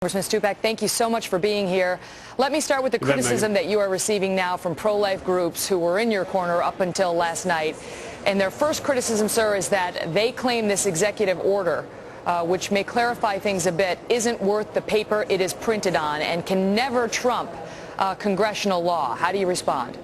Congressman Stupak, thank you so much for being here. Let me start with the criticism that you are receiving now from pro-life groups who were in your corner up until last night. And their first criticism, sir, is that they claim this executive order, which may clarify things a bit, isn't worth the paper it is printed on and can never trump congressional law. How do you respond?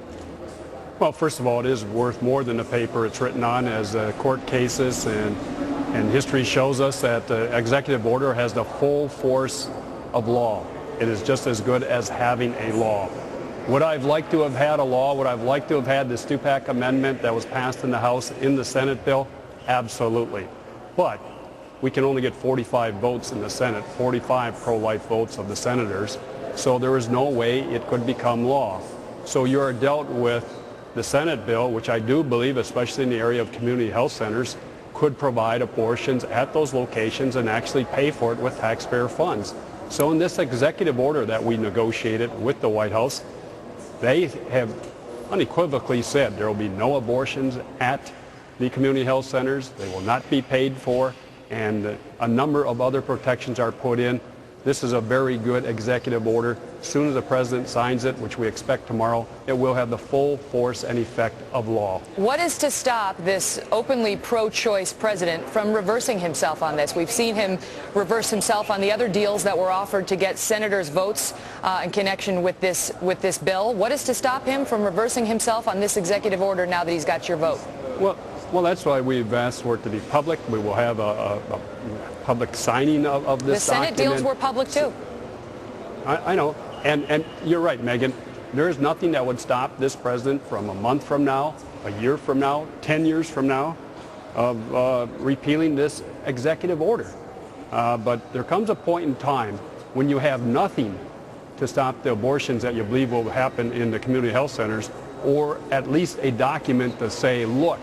Well, first of all, it is worth more than the paper it's written on, as court cases and history shows us that the executive order has the full force of law. It is just as good as having a law. Would I have liked to have had a law? Would I have liked to have had the Stupak amendment that was passed in the House in the Senate bill? Absolutely. But we can only get 45 votes in the Senate, 45 pro-life votes of the senators. So there is no way it could become law. So you are dealt with the Senate bill, which I do believe, especially in the area of community health centers, could provide abortions at those locations and actually pay for it with taxpayer funds. So in this executive order that we negotiated with the White House, they have unequivocally said there will be no abortions at the community health centers. They will not be paid for, and a number of other protections are put in. This is a very good executive order. As soon as the president signs it, which we expect tomorrow, it will have the full force and effect of law. What is to stop this openly pro-choice president from reversing himself on this? We've seen him reverse himself on the other deals that were offered to get senators' votes in connection with this bill. What is to stop him from reversing himself on this executive order now that he's got your vote? Well, that's why we've asked for it to be public. We will have a public signing of this document. The Senate deals were public, too. I know. And you're right, Megyn. There is nothing that would stop this president from a month from now, a year from now, 10 years from now, of repealing this executive order. But there comes a point in time when you have nothing to stop the abortions that you believe will happen in the community health centers, or at least a document to say, look,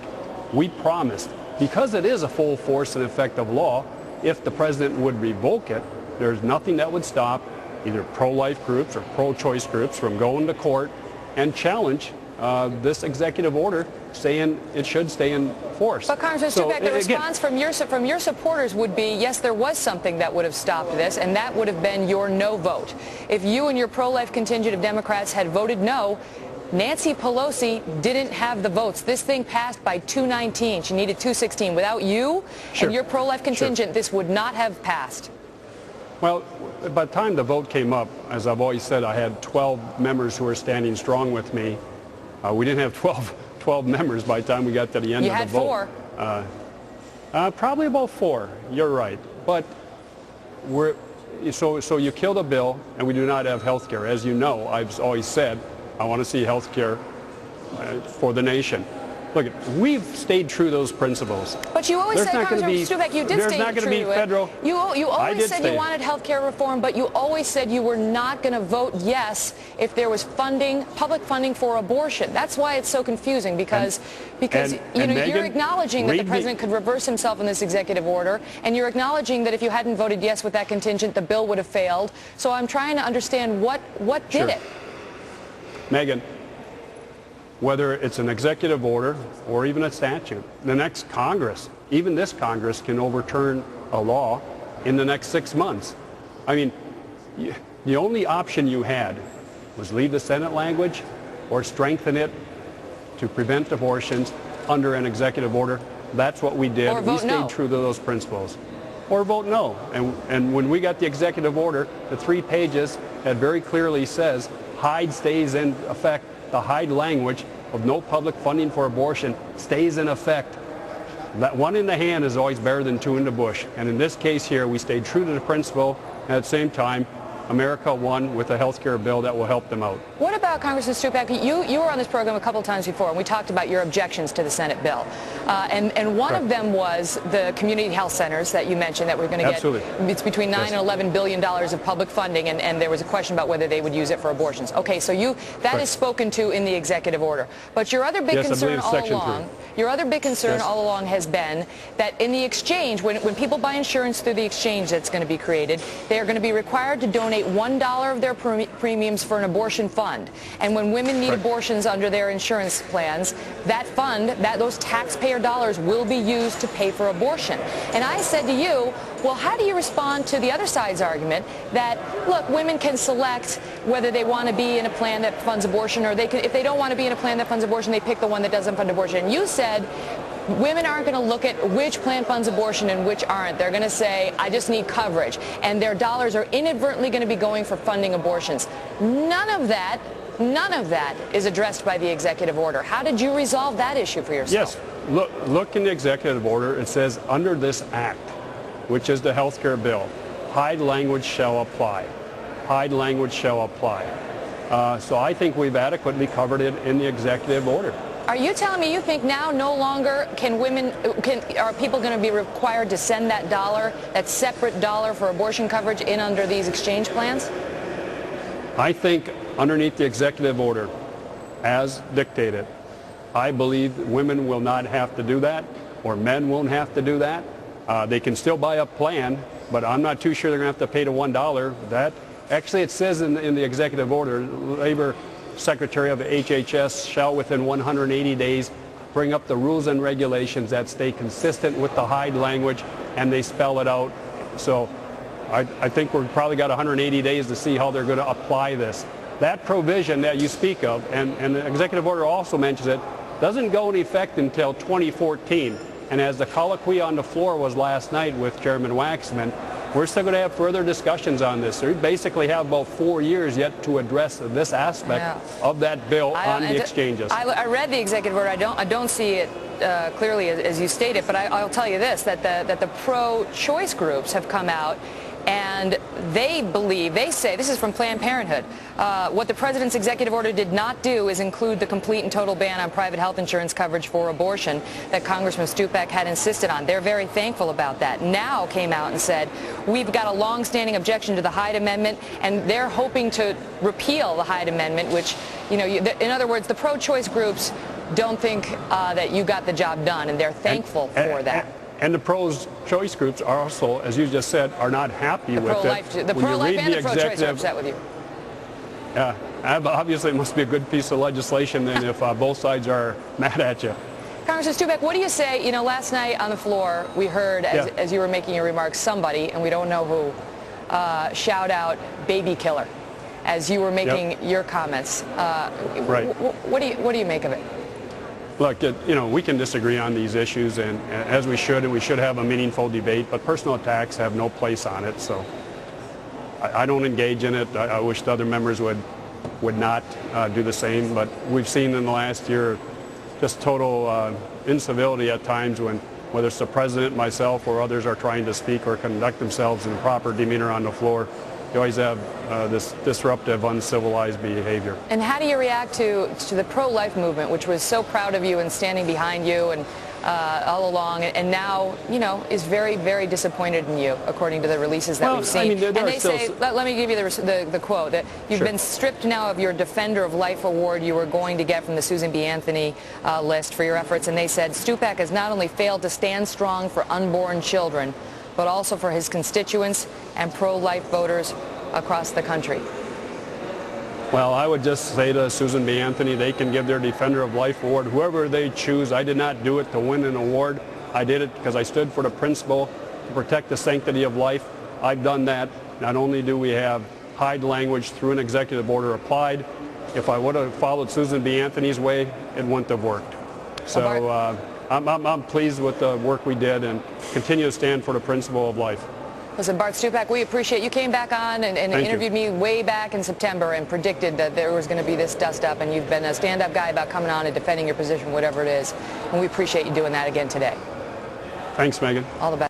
we promised, because it is a full force and effect of law, if the president would revoke it, there's nothing that would stop either pro-life groups or pro-choice groups from going to court and challenge this executive order, saying it should stay in force. But Congressman Stupak, the response from your supporters would be, yes, there was something that would have stopped this, and that would have been your no vote. If you and your pro-life contingent of Democrats had voted no, Nancy Pelosi didn't have the votes. This thing passed by 219. She needed 216. Without you and your pro-life contingent, this would not have passed. Well, by the time the vote came up, as I've always said, I had 12 members who were standing strong with me. We didn't have 12 members by the time we got to the end of the vote. You had 4. Probably about 4. You're right. But so you killed a bill, and we do not have health care. As you know, I've always said, I want to see health care for the nation. Look, we've stayed true to those principles. But you always said, Congressman Stupak, you did stay true to it. You always said you wanted health care reform, but you always said you were not going to vote yes if there was funding, public funding for abortion. That's why it's so confusing, because Megyn, you're acknowledging that the president could reverse himself in this executive order, and you're acknowledging that if you hadn't voted yes with that contingent, the bill would have failed. So I'm trying to understand what did it. Megyn, whether it's an executive order or even a statute, the next Congress, even this Congress, can overturn a law in the next 6 months. I mean, the only option you had was leave the Senate language or strengthen it to prevent abortions under an executive order. That's what we did. We stayed true to those principles. Or vote no. And when we got the executive order, the 3 pages that very clearly says Hyde stays in effect. The Hyde language of no public funding for abortion stays in effect. That 1 in the hand is always better than 2 in the bush. And in this case here, we stayed true to the principle, and at the same time, America won with a health care bill that will help them out. What about, Congressman Stupak, you were on this program a couple times before, and we talked about your objections to the Senate bill. And one of them was the community health centers that you mentioned that we're going to get. It's between $9 and $11 billion of public funding, and there was a question about whether they would use it for abortions. Okay, so that is spoken to in the executive order. But your other big concern all along has been that in the exchange, when people buy insurance through the exchange that's going to be created, they are going to be required to donate $1 of their premiums for an abortion fund. And when women need abortions under their insurance plans, that fund, those taxpayer taxpayer dollars will be used to pay for abortion. And I said to you, well, how do you respond to the other side's argument that, look, women can select whether they want to be in a plan that funds abortion, or they can, if they don't want to be in a plan that funds abortion, they pick the one that doesn't fund abortion. And you said women aren't going to look at which plan funds abortion and which aren't. They're going to say, I just need coverage. And their dollars are inadvertently going to be going for funding abortions. None of that is addressed by the executive order. How did you resolve that issue for yourself? Yes. Look in the executive order. It says, under this act, which is the health care bill, Hyde language shall apply. Hyde language shall apply. So I think we've adequately covered it in the executive order. Are you telling me you think now no longer are people going to be required to send that dollar, that separate dollar for abortion coverage, in under these exchange plans? I think underneath the executive order, as dictated, I believe women will not have to do that, or men won't have to do that. They can still buy a plan, but I'm not too sure they're going to have to pay the $1. That actually, it says in the executive order, Labor Secretary of HHS shall within 180 days bring up the rules and regulations that stay consistent with the Hyde language, and they spell it out. So I think we've probably got 180 days to see how they're going to apply this. That provision that you speak of, and the executive order also mentions it, doesn't go into effect until 2014. And as the colloquy on the floor was last night with Chairman Waxman, we're still going to have further discussions on this. We basically have about 4 years yet to address this aspect of that bill on the exchanges. I read the executive order. I don't see it clearly as you stated, but I'll tell you this, that the pro-choice groups have come out, and they say, this is from Planned Parenthood, what the president's executive order did not do is include the complete and total ban on private health insurance coverage for abortion that Congressman Stupaks had insisted on. They're very thankful about that. Now came out and said, we've got a long-standing objection to the Hyde Amendment, and they're hoping to repeal the Hyde Amendment, which, you know, in other words, the pro-choice groups don't think that you got the job done, and they're thankful for that. And the pro-choice groups are also, as you just said, are not happy with it. The pro-life and the pro-choice are upset with you. Yeah, obviously it must be a good piece of legislation then if both sides are mad at you. Congressman Stupaks, what do you say? You know, last night on the floor, we heard, as you were making your remarks, somebody, and we don't know who, shout out baby killer as you were making your comments. Right. What do you make of it? Look, you know, we can disagree on these issues, and as we should, and we should have a meaningful debate, but personal attacks have no place on it, so I don't engage in it. I wish the other members would not do the same, but we've seen in the last year just total incivility at times when, whether it's the president, myself, or others are trying to speak or conduct themselves in proper demeanor on the floor. You always have this disruptive, uncivilized behavior. And how do you react to the pro-life movement, which was so proud of you and standing behind you and all along, and now, you know, is very, very disappointed in you, according to the releases that we've seen? I mean, and they say, let me give you the quote, that you've been stripped now of your Defender of Life award you were going to get from the Susan B. Anthony list for your efforts. And they said, Stupaks has not only failed to stand strong for unborn children, but also for his constituents and pro-life voters across the country. Well, I would just say to Susan B. Anthony, they can give their Defender of Life award, whoever they choose. I did not do it to win an award. I did it because I stood for the principle to protect the sanctity of life. I've done that. Not only do we have Hyde language through an executive order applied, if I would have followed Susan B. Anthony's way, it wouldn't have worked. So I'm pleased with the work we did and continue to stand for the principle of life. Listen, Bart Stupaks, we appreciate you came back on and interviewed me way back in September and predicted that there was going to be this dust-up, and you've been a stand-up guy about coming on and defending your position, whatever it is, and we appreciate you doing that again today. Thanks, Megyn. All the best.